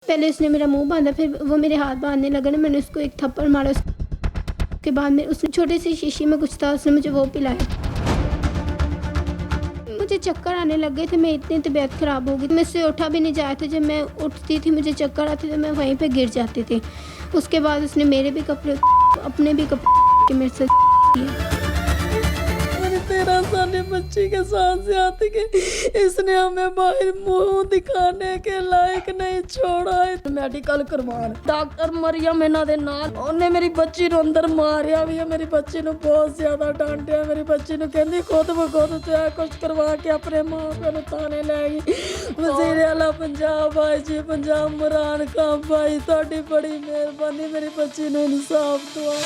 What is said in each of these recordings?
पहले उसने मेरा मुंह बांधा, फिर वो मेरे हाथ बांधने लगा ना, मैंने उसको एक थप्पड़ मारा। उसके बाद में उसने छोटी सी शीशी में कुछ था, उसने मुझे वो पिलाया। मुझे चक्कर आने लग गए थे, मैं इतनी तबीयत ख़राब हो गई, मुझसे उठा भी नहीं जाया था। जब मैं उठती थी मुझे चक्कर आते थे, मैं वहीं पे गिर जाती थी। उसके बाद उसने मेरे भी कपड़े, अपने भी कपड़े मेरे से किए। 13 साल बच्ची के साथ से आते के इसने हमें बाहर मुंह दिखाने के लायक नहीं छोड़ा है। मेडिकल करवान डॉक्टर मरियम इन्हां दे नाल ਉਹਨੇ ਮੇਰੀ ਬੱਚੀ ਨੂੰ ਅੰਦਰ ਮਾਰਿਆ ਵੀ ਹੈ। ਮੇਰੀ ਬੱਚੀ ਨੂੰ ਬਹੁਤ ਜ਼ਿਆਦਾ ਡਾਂਟਿਆ। ਮੇਰੀ ਬੱਚੀ ਨੂੰ ਕਹਿੰਦੀ ਖੁਦ ਬਖੁਦ ਤੇ ਆ ਕੁਝ ਕਰਵਾ ਕੇ ਆਪਣੇ ਮਾਂ ਪਿਓ ਨੂੰ ਥਾਣੇ ਲੈ ਗਈ। ਵਜ਼ੀਰ ਆਲਾ ਪੰਜਾਬ ਭਾਈ ਜੀ, ਪੰਜਾਬ ਇਮਰਾਨ ਖਾਨ ਭਾਈ, ਤੁਹਾਡੀ ਬੜੀ ਮਿਹਰਬਾਨੀ, ਮੇਰੀ ਬੱਚੀ ਨੂੰ ਇਨਸਾਫ ਦਿਵਾਓ।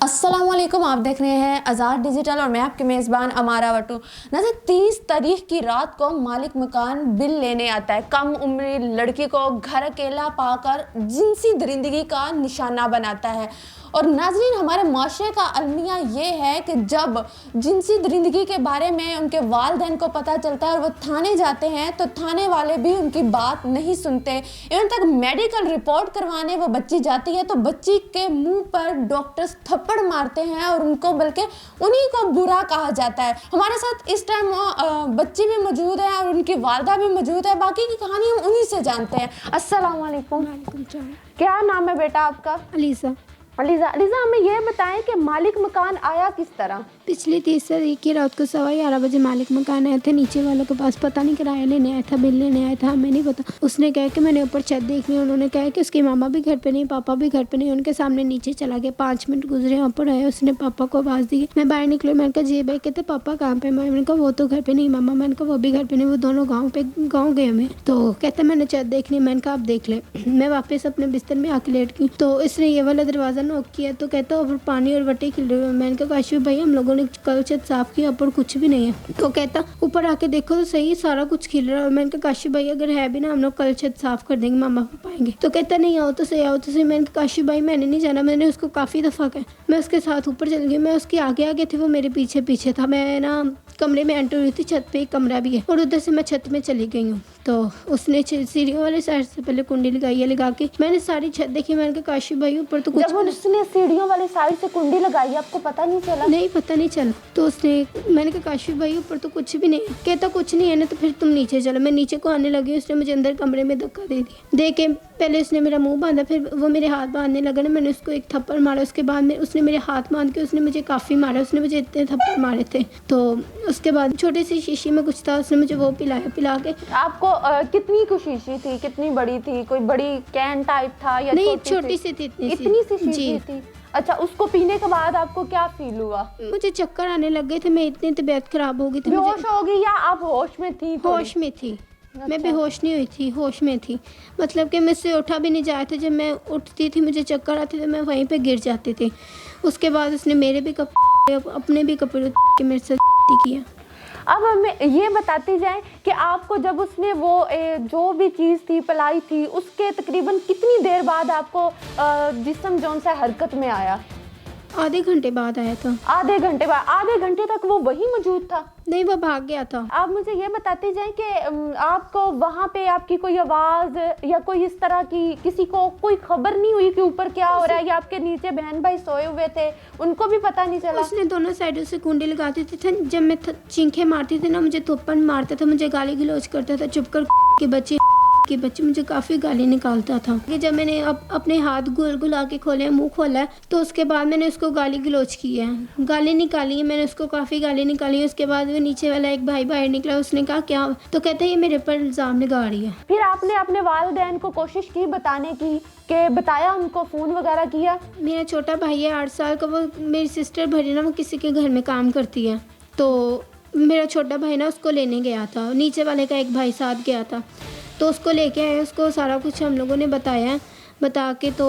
अस्सलामुअलैकुम, आप देख रहे हैं आज़ाद डिजिटल और मैं आपके मेज़बान अमारा वटू। नज़र 30 तारीख की रात को मालिक मकान बिल लेने आता है। कम उम्र लड़की को घर अकेला पाकर जिनसी दरिंदगी का निशाना बनाता है। और नाज़रीन, हमारे माशरे का अलमिया ये है कि जब जिनसी दरिंदगी के बारे में उनके वालिदैन को पता चलता है और वो थाने जाते हैं तो थाने वाले भी उनकी बात नहीं सुनते। इवन तक मेडिकल रिपोर्ट करवाने वो बच्ची जाती है तो बच्ची के मुंह पर डॉक्टर्स थप्पड़ मारते हैं और उनको बल्कि उन्हीं को बुरा कहा जाता है। हमारे साथ इस टाइम बच्ची भी मौजूद है और उनकी वालदा भी मौजूद है। बाकी की कहानी हम उन्हीं से जानते हैं। अस्सलाम वालेकुम। क्या नाम है बेटा आपका? अलीज़ा। अलीज़ा, हमें ये बताएं कि मालिक मकान आया किस तरह? पिछली 30 तारीख की रात को 11:15 बजे मालिक मकान आया था। नीचे वालों के पास पता नहीं किराया लेने आया था, बिल लेने आया था, हमें नहीं पता। उसने कहा कि मैंने ऊपर छत देखनी है। उन्होंने कहा कि उसकी मामा भी घर पे नहीं, पापा भी घर पे नहीं। उनके सामने नीचे चला गया। 5 मिनट गुजरे, यहाँ पर आया, उसने पापा को आवाज़ दी। मैं बाहर निकली, मैंने कहा जी भाई। कहते पापा कहाँ पे? मैंने कहा वो तो घर पे नहीं मामा। मैंने कहा वो भी घर पे नहीं, वो दोनों गाँव गए हमें। तो कहते मैंने छत देखनी। मैंने कहा आप देख ले। मैं वापस अपने बिस्तर में आके लेट गई तो इसने ये वाला दरवाज़ा नॉक किया तो कहता ऊपर पानी और वटे खिल रहे हुए। मैंने कहा काशिफ भाई हम लोगों ने कल छत साफ किया, ऊपर कुछ भी नहीं है। तो कहता ऊपर आके देखो तो सही, सारा कुछ खिल रहा है। मैंने कहा काशिफ भाई अगर है भी ना हम लोग कल छत साफ कर देंगे, मामा पापा आएंगे। तो कहता नहीं आओ तो सही, आओ तो सही। मैंने कहा काशिफ भाई मैंने नहीं जाना। मैंने उसको काफ़ी दफ़ा कहा। मैं उसके साथ ऊपर चल गई। मैं उसके आगे आगे थी, वो मेरे पीछे पीछे था। मैं ना कमरे में एंटर हुई थी, छत पे एक कमरा भी है और उधर से मैं छत में चली गई हूँ। तो उसने सीढ़ियों वाले साइड से पहले कुंडी लगाई है। लगा के मैंने सारी छत देखी। मैंने कहा काशिफ भाई ऊपर तो कुछ। जब उसने सीढ़ियों वाली साइड से कुंडी लगाई आपको पता नहीं चला? नहीं पता नहीं चला। तो उसने मैंने कहा काशिफ भाई ऊपर तो कुछ भी नहीं है। कहता कुछ नहीं है ना तो फिर तुम नीचे चलो। मैं नीचे को आने लगी, उसने मुझे अंदर कमरे में धक्का दे दिया। दे के पहले उसने मेरा मुंह बांधा, फिर वो मेरे हाथ बांधने लगा ना, मैंने उसको एक थप्पड़ मारा। उसके बाद में उसने मेरे हाथ बांध के उसने मुझे काफ़ी मारा। उसने मुझे इतने थप्पड़ मारे थे। तो उसके बाद छोटी सी शीशी में कुछ था, उसने मुझे वो पिलाया। पिला के आपको कितनी कुछ शीशी थी? कितनी बड़ी थी? कोई बड़ी कैन टाइप था या नहीं? छोटी सी थी। इतनी सी शीशी थी? अच्छा, उसको पीने के बाद आपको क्या फील हुआ? मुझे चक्कर आने लग गए थे, मैं इतनी तबीयत खराब हो गई थी। बेहोश हो गई या आप होश में थी? होश में थी। अच्छा। मैं बेहोश नहीं हुई थी, होश में थी। मतलब कि मुझसे उठा भी नहीं जाया था। जब मैं उठती थी मुझे चक्कर आते थे, मैं वहीं पे गिर जाती थी। उसके बाद उसने मेरे भी कपड़े, अपने भी कपड़े मेरे से किया। अब हमें ये बताती जाए कि आपको जब उसने वो जो भी चीज़ थी पिलाई थी, उसके तकरीबन कितनी देर बाद आपको जिस्म जौन सा हरकत में आया? आधे घंटे बाद आया था। आधे घंटे बाद? आधे घंटे तक वो वही मौजूद था? नहीं, वो भाग गया था। आप मुझे ये बताते जाएं कि आपको वहाँ पे आपकी कोई आवाज़ या कोई इस तरह की किसी को कोई खबर नहीं हुई कि ऊपर क्या हो रहा है? या आपके नीचे बहन भाई सोए हुए थे, उनको भी पता नहीं चला? उसने दोनों साइडों से कुंडी लगाती थी। जब मैं चींखे मारती थी ना, मुझे थप्पड़ मारता था, मुझे गाली गलौज करता था। चुप कर के बच्चे मुझे काफ़ी गाली निकालता था। कि जब मैंने अपने हाथ गुला के खोले, मुंह खोला, तो उसके बाद मैंने उसको गाली गलौज की है, गाली निकाली है। मैंने उसको काफ़ी गाली निकाली है। उसके बाद वो नीचे वाला एक भाई बाहर निकला, उसने कहा क्या? तो कहता है ये मेरे पर इल्ज़ाम लगा रही है। फिर आपने अपने वालिदैन को कोशिश की बताने की, कि बताया उनको, फ़ोन वगैरह किया? मेरा छोटा भाई है 8 साल का, वो मेरी सिस्टर भरी ना, वो किसी के घर में काम करती है। तो मेरा छोटा भाई ना उसको लेने गया था, नीचे वाले का एक भाई साथ गया था, तो उसको लेके आए। उसको सारा कुछ हम लोगों ने बताया। बता के तो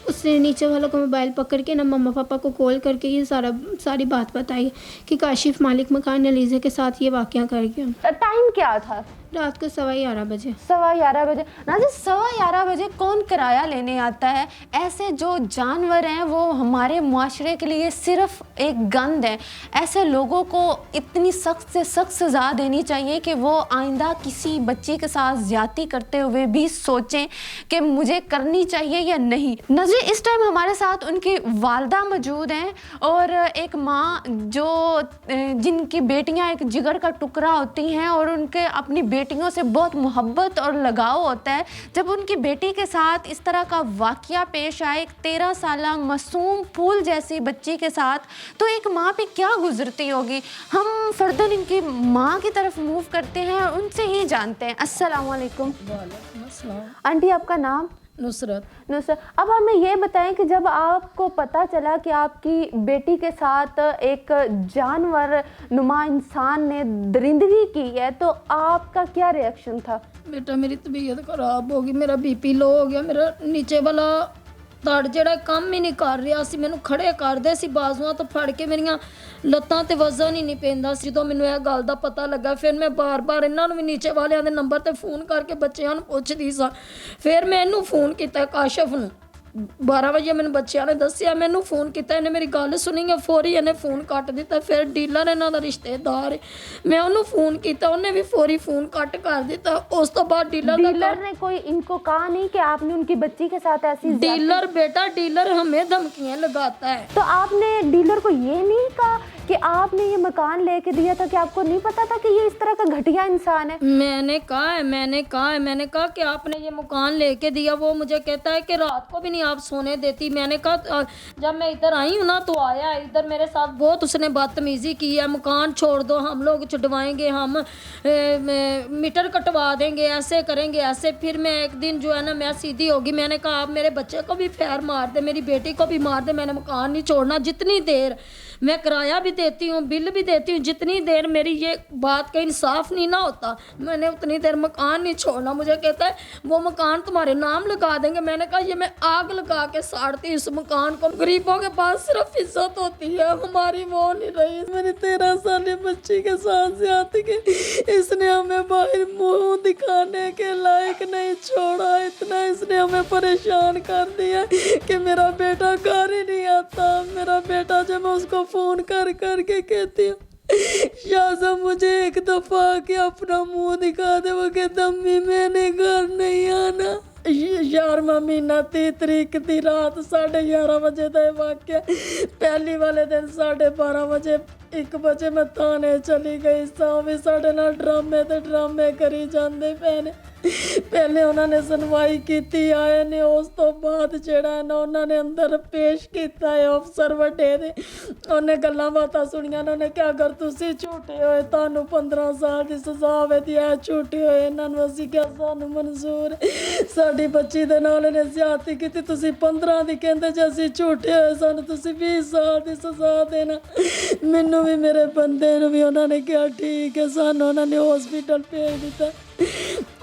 उसने नीचे वालों को मोबाइल पकड़ के ना मम्मा पापा को कॉल करके ये सारी बात बताई कि काशिफ मालिक मकान अलीज़ा के साथ ये वाक़या कर गया। टाइम क्या था? रात को 11:15 बजे। 11:15 बजे। नाज़रीन 11:15 बजे कौन किराया लेने आता है? ऐसे जो जानवर हैं वो हमारे मुआशरे के लिए सिर्फ एक गंद है। ऐसे लोगों को इतनी सख्त से सख्त सज़ा देनी चाहिए कि वो आइंदा किसी बच्ची के साथ ज़्यादती करते हुए भी सोचें कि मुझे करनी चाहिए या नहीं। नाज़रीन इस टाइम हमारे साथ उनकी वालदा मौजूद हैं और एक माँ जो जिनकी बेटियाँ एक जिगर का टुकड़ा होती हैं और उनके अपनी बेटियों से बहुत मोहब्बत और लगाव होता है। जब उनकी बेटी के साथ इस तरह का वाक़या पेश आए एक 13 साला मासूम फूल जैसी बच्ची के साथ, तो एक माँ पे क्या गुजरती होगी। हम फर्दन इनकी माँ की तरफ मूव करते हैं और उनसे ही जानते हैं। अस्सलाम वालेकुम। वालेकुम अस्सलाम। आंटी आपका नाम? नुसरत। अब हमें ये बताएं कि जब आपको पता चला कि आपकी बेटी के साथ एक जानवर नुमा इंसान ने दरिंदगी की है तो आपका क्या रिएक्शन था? बेटा मेरी तबीयत खराब हो गई, मेरा बीपी लो हो गया, मेरा नीचे वाला ਧੜ ਜਿਹੜਾ ਕੰਮ ਹੀ ਨਹੀਂ ਕਰ ਰਿਹਾ ਸੀ। ਮੈਨੂੰ ਖੜੇ ਕਰਦੇ ਸੀ ਬਾਜ਼ੂਆਂ ਤੋਂ ਫੜ ਕੇ, ਮੇਰੀਆਂ ਲੱਤਾਂ ਤੇ ਵਜ਼ਨ ਹੀ ਨਹੀਂ ਪੈਂਦਾ ਸੀ। ਜਦੋਂ ਮੈਨੂੰ ਇਹ ਗੱਲ ਦਾ ਪਤਾ ਲੱਗਾ ਫਿਰ ਮੈਂ ਬਾਰ-ਬਾਰ ਇਹਨਾਂ ਨੂੰ ਵੀ ਨੀਚੇ ਵਾਲਿਆਂ ਦੇ ਨੰਬਰ ਤੇ ਫੋਨ ਕਰਕੇ ਬੱਚਿਆਂ ਨੂੰ ਪੁੱਛਦੀ ਸਾਂ। ਫਿਰ ਮੈਂ ਇਹਨੂੰ ਫੋਨ ਕੀਤਾ ਕਾਸ਼ਫ ਨੂੰ, 12 ਵਜੇ ਮੈਨੂੰ ਬੱਚਿਆਂ ਨੇ ਦੱਸਿਆ, ਮੈਨੂੰ ਫੋਨ ਕੀਤਾ, ਇਹਨੇ ਮੇਰੀ ਗੱਲ ਸੁਣੀ ਹੈ, ਫੌਰੀ ਇਹਨੇ ਫੋਨ ਕੱਟ ਦਿੱਤਾ। ਫਿਰ ਡੀਲਰ ਇਹਨਾਂ ਦਾ ਰਿਸ਼ਤੇਦਾਰ ਹੈ, ਮੈਂ ਉਹਨੂੰ ਫੋਨ ਕੀਤਾ, ਉਹਨੇ ਵੀ ਫੌਰੀ ਫੋन ਕੱਟ ਕਰ ਦਿੱਤਾ। ਉਸ ਤੋਂ बाद डीलर ने कोई इनको कहा नहीं कि आपने उनकी बच्ची के साथ ऐसी? डीलर बेटा डीलर हमें धमकियाँ लगाता है। तो आपने डीलर को ये नहीं कहा कि आपने ये मकान लेके दिया था कि आपको नहीं पता था कि ये इस तरह का घटिया इंसान है? मैंने कहा कि आपने ये मकान लेके दिया। वो मुझे कहता है कि रात को भी नहीं आप सोने देती। मैंने कहा जब मैं इधर आई हूँ ना तो आया इधर मेरे साथ बहुत उसने बदतमीज़ी की है। मकान छोड़ दो, हम लोग छुड़वाएंगे, हम मीटर कटवा देंगे, ऐसे करेंगे ऐसे। फिर मैं एक दिन जो है ना मैं सीधी होगी, मैंने कहा आप मेरे बच्चे को भी फैर मार दे, मेरी बेटी को भी मार दे, मैंने मकान नहीं छोड़ना। जितनी देर मैं किराया भी देती हूँ, बिल भी देती हूँ, जितनी देर मेरी ये बात का इंसाफ नहीं ना होता मैंने उतनी देर मकान नहीं छोड़ना। मुझे कहता है वो मकान तुम्हारे नाम लगा देंगे। मैंने कहा ये मैं आग लगा के साड़ती इस मकान को। गरीबों के पास सिर्फ इज्जत होती है, हमारी वो नहीं रही। मेरी 13 साल बच्ची के साथ ज्यादती की, इसने हमें बाहर मुंह दिखाने के लायक नहीं छोड़ा। इतना इसने हमें परेशान कर दिया कि मेरा बेटा घर ही नहीं आता। मेरा बेटा जब मैं उसको फोन कर के कहती हूँ शाहज़ा मुझे एक दफ़ा के अपना मुंह दिखा दे, वो कहता अम्मी मैंने घर नहीं आना। 11वां महीना 30 तरीक की रात 11:30 बजे का वाक़या। पहली वाले दिन 12:30 बजे 1 बजे मैं थाने चली गई सां भी साढ़े नाल ड्रामे करी जाते पे ने। पहले उन्होंने सुनवाई की आए ने, उस तो बाद जेड़ा ना उन्होंने अंदर पेश किया है अफसर वड्डे दे। उन्हें गल्लां बातां सुनियां, उन्होंने क्या अगर तुसी झूठे होए तानू 15 साल की सज़ा होवेगी, है झूठे होए इन्हां नूं असीं क्या सानू मंजूर है। साडी बच्ची दे नाल इहने ज़्यादती कीती, तुसी 15 दी कहंदे जे असीं झूठे होए सानू तुसी 20 साल की सज़ा देना। मैनू भी मेरे बंदे नूं भी उन्होंने क्या ठीक है, सानू उन्होंने हॉस्पिटल भेज दिता।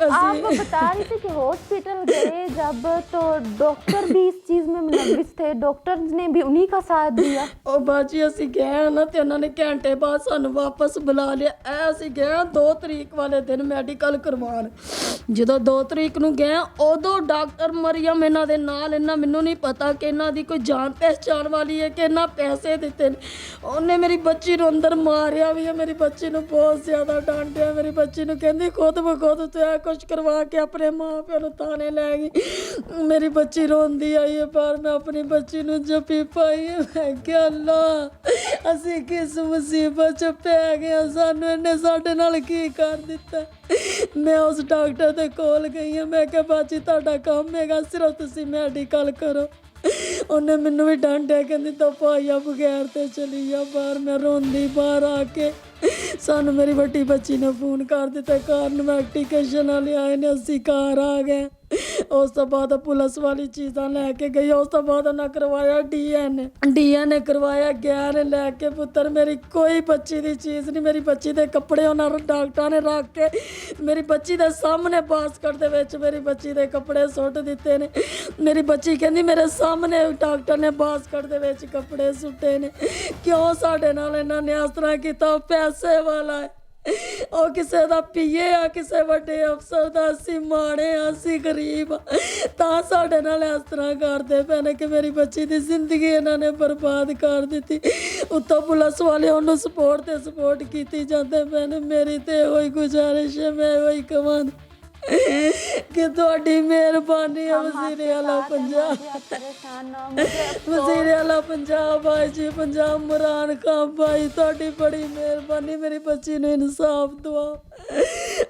आप बता रही थी कि हॉस्पिटल गए जब तो डॉक्टर भी इस चीज़ में मुलविस थे, डॉक्टर ने भी उन्हीं का साथ दिया। ਉਹ ਬਾਜੀ ਅਸੀਂ ਗਏ ਨਾ ਤੇ ਉਹਨਾਂ ਨੇ ਘੰਟੇ ਬਾਅਦ ਸਾਨੂੰ ਵਾਪਸ ਬੁਲਾ ਲਿਆ। ਐ ਅਸੀਂ ਗਏ 2 ਤਰੀਕ ਵਾਲੇ ਦਿਨ ਮੈਡੀਕਲ ਕਰਵਾਉਣ। ਜਦੋਂ 2 ਤਰੀਕ ਨੂੰ ਗਏ ਉਦੋਂ ਡਾਕਟਰ ਮਰੀਮ ਇਹਨਾਂ ਦੇ ਨਾਲ, ਇਹਨਾਂ ਮੈਨੂੰ ਨਹੀਂ ਪਤਾ ਕਿ ਇਹਨਾਂ ਦੀ ਕੋਈ ਜਾਣ ਪਹਿਚਾਣ ਵਾਲੀ ਹੈ ਕਿ ਇਹਨਾਂ ਪੈਸੇ ਦਿੱਤੇ ਨੇ। ਉਹਨੇ ਮੇਰੀ ਬੱਚੀ ਨੂੰ ਅੰਦਰ ਮਾਰਿਆ ਵੀ ਹੈ, ਮੇਰੀ ਬੱਚੀ ਨੂੰ ਬਹੁਤ ਜ਼ਿਆਦਾ ਡਾਂਟਿਆ। ਮੇਰੀ ਬੱਚੀ ਨੂੰ ਕਹਿੰਦੀ ਖੁਦ ਬਖੁਦ ਤੂੰ ਇਹ ਕੁਛ ਕਰਵਾ ਕੇ ਆਪਣੇ ਮਾਂ ਪਿਓ ਨੂੰ ਤਾਨੇ ਲੈ ਗਈ। ਮੇਰੀ ਬੱਚੀ ਰੋਂਦੀ ਆਈ ਹੈ ਪਰ ਮੈਂ ਆਪਣੀ ਬੱਚੀ ਨੂੰ ਜੱਫੀ ਪਾਈ ਹੈ। ਮੈਂ ਕਿਹਾ ਅੱਲਾ ਅਸੀਂ ਕਿਸ ਮੁਸੀਬਤ 'ਚ ਪੈ ਗਏ, ਸਾਨੂੰ ਇਹਨੇ ਸਾਡੇ ਨਾਲ ਕੀ ਕਰ ਦਿੱਤਾ। ਮੈਂ ਉਸ ਡਾਕਟਰ ਦੇ ਕੋਲ ਗਈ ਹਾਂ, ਮੈਂ ਕਿਹਾ ਬਾਜੀ ਤੁਹਾਡਾ ਕੰਮ ਹੈਗਾ ਸਿਰਫ ਤੁਸੀਂ ਮੈਡੀਕਲ ਕਰੋ। ਉਹਨੇ ਮੈਨੂੰ ਵੀ ਡਾਂਟਿਆ, ਕਹਿੰਦੀ ਦਫਾ ਆ ਬਗੈਰ ਤੇ ਚਲੀ ਜਾ ਬਾਹਰ। ਮੈਂ ਰੋਂਦੀ ਬਾਹਰ ਆ ਕੇ ਸਾਨੂੰ ਮੇਰੀ ਵੱਡੀ ਬੱਚੀ ਨੇ ਫੋਨ ਕਰ ਦਿੱਤਾ, ਕਾਰ ਇਨਵੈਸਟੀਗੇਸ਼ਨ ਵਾਲੇ ਆਏ ਨੇ, ਅਸੀਂ ਕਾਰ ਆ ਗਏ। ਉਸ ਤੋਂ ਬਾਅਦ ਪੁਲਿਸ ਵਾਲੀ ਚੀਜ਼ਾਂ ਲੈ ਕੇ ਗਈ। ਉਸ ਤੋਂ ਬਾਅਦ ਉਹਨਾਂ ਕਰਵਾਇਆ ਡੀਐਨਏ ਕਰਵਾਇਆ, ਗਿਆ ਨੇ ਲੈ ਕੇ ਪੁੱਤਰ ਮੇਰੀ ਕੋਈ ਬੱਚੀ ਦੀ ਚੀਜ਼ ਨਹੀਂ। ਮੇਰੀ ਬੱਚੀ ਦੇ ਕੱਪੜੇ ਉਹਨਾਂ ਡਾਕਟਰਾਂ ਨੇ ਰੱਖ ਕੇ ਮੇਰੀ ਬੱਚੀ ਦੇ ਸਾਹਮਣੇ ਬਾਸਕਟ ਦੇ ਵਿੱਚ ਮੇਰੀ ਬੱਚੀ ਦੇ ਕੱਪੜੇ ਸੁੱਟ ਦਿੱਤੇ ਨੇ। ਮੇਰੀ ਬੱਚੀ ਕਹਿੰਦੀ ਮੇਰੇ ਸਾਹਮਣੇ ਡਾਕਟਰ ਨੇ ਬਾਸਕਟ ਦੇ ਵਿੱਚ ਕੱਪੜੇ ਸੁੱਟੇ ਨੇ। ਕਿਉਂ ਸਾਡੇ ਨਾਲ ਇਹਨਾਂ ਨੇ ਇਸ ਤਰ੍ਹਾਂ ਕੀਤਾ? ਪੈਸੇ ਵਾਲਾ ਹੈ, ਉਹ ਕਿਸੇ ਦਾ ਪੀਏ ਆ, ਕਿਸੇ ਵੱਡੇ ਅਫਸਰ ਦਾ, ਅਸੀਂ ਮਾੜੇ ਆ, ਅਸੀਂ ਗਰੀਬ ਆ, ਤਾਂ ਸਾਡੇ ਨਾਲ ਇਸ ਤਰ੍ਹਾਂ ਕਰਦੇ ਪਏ ਨੇ ਕਿ ਮੇਰੀ ਬੱਚੀ ਦੀ ਜ਼ਿੰਦਗੀ ਇਹਨਾਂ ਨੇ ਬਰਬਾਦ ਕਰ ਦਿੱਤੀ। ਉੱਤੋਂ ਪੁਲਿਸ ਵਾਲੇ ਉਹਨੂੰ ਸਪੋਰਟ ਕੀਤੀ ਜਾਂਦੇ ਪਏ ਨੇ। ਮੇਰੀ ਤੇ ਉਹੀ ਗੁਜ਼ਾਰਿਸ਼ ਹੈ, ਮੈਂ ਉਹੀ ਕਹਾਂ कि थोड़ी मेहरबानी है। वज़ीर आला पंजाब, वज़ीर आला पंजाब भाई जी, पंजाब इमरान खान भाई, थोड़ी बड़ी मेहरबानी, मेरी बच्ची ने इंसाफ दवा।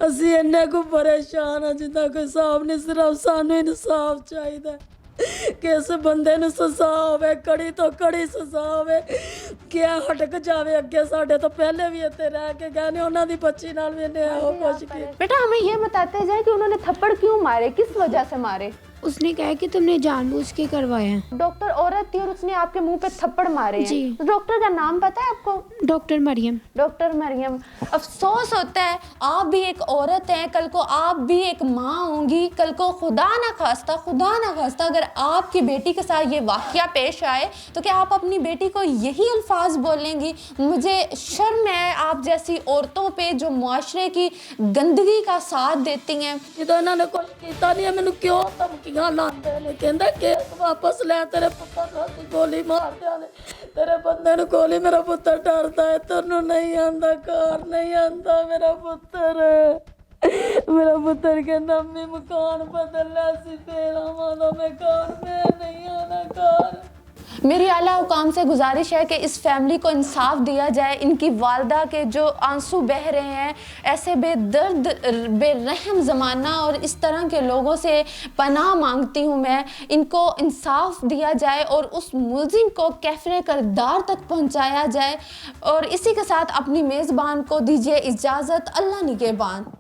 असी इन्ने को परेशान हाँ जिंदा कोई हिसाब नहीं, सिर्फ सानू इंसाफ चाहिए कि इस बंदे नूं सज़ा होवे, कड़ी तो कड़ी सज़ा होवे, कि हटक जावे अगे। साडे तो पहले भी इत्थे रह के गए ने, उन्हां दी बच्ची नाल भी इन्हें एहो कुछ की। बेटा हमें ये बताते जाए कि उन्होंने थप्पड़ क्यों मारे, किस वजह से मारे? उसने कहा कि तुमने जानबूझ के करवाया है। डॉक्टर औरत थी और उसने आपके मुंह पे थप्पड़ मारे हैं। जी। तो डॉक्टर का नाम पता है आपको? डॉक्टर मरियम। डॉक्टर मरियम। अफसोस होता है, आप भी एक औरत हैं, कल को आप भी एक माँ होंगी, कल को खुदा ना खास्ता अगर आपकी बेटी के साथ ये वाक़या पेश आए तो क्या आप अपनी बेटी को यही अल्फाज बोलेंगी? मुझे शर्म है आप जैसी औरतों पे जो मुआशरे की गंदगी का साथ देती हैं। ਜਦੋਂ ਇਹਨਾਂ ਨੇ ਕੁਝ ਕੀਤਾ ਨਹੀਂ, ਮੈਨੂੰ ਕਿਉਂ ਧਮਕੀਆਂ ਲਾਉਂਦੇ ਨੇ? ਕਹਿੰਦਾ ਕੇਸ ਵਾਪਸ ਲੈ, ਤੇਰੇ ਪੁੱਤਰ ਨੂੰ ਅਸੀਂ ਗੋਲੀ ਮਾਰ ਦਿਆਂਗੇ, ਤੇਰੇ ਬੰਦੇ ਨੂੰ ਗੋਲੀ। ਮੇਰਾ ਪੁੱਤਰ ਡਰਦਾ ਹੈ, ਤੈਨੂੰ ਨਹੀਂ ਆਂਦਾ, ਘਰ ਨਹੀਂ ਆਂਦਾ ਮੇਰਾ ਪੁੱਤਰ। ਮੇਰਾ ਪੁੱਤਰ ਕਹਿੰਦਾ ਅੰਮੀ ਮਕਾਨ ਬਦਲ ਲਿਆ ਸੀ, ਫੇਰ ਆਵਾਂਗਾ ਮੈਂ ਘਰ, ਮੈਂ ਨਹੀਂ ਆਣਾ ਘਰ। मेरी आला हुकाम से गुजारिश है कि इस फैमिली को इंसाफ दिया जाए। इनकी वालदा के जो आंसू बह रहे हैं, ऐसे बेदर्द बेरहम ज़माना और इस तरह के लोगों से पनाह मांगती हूँ मैं। इनको इंसाफ दिया जाए और उस मुलजिम को कैफ़रे करदार तक पहुँचाया जाए। और इसी के साथ अपनी मेज़बान को दीजिए इजाज़त। अल्लाह निगहबान।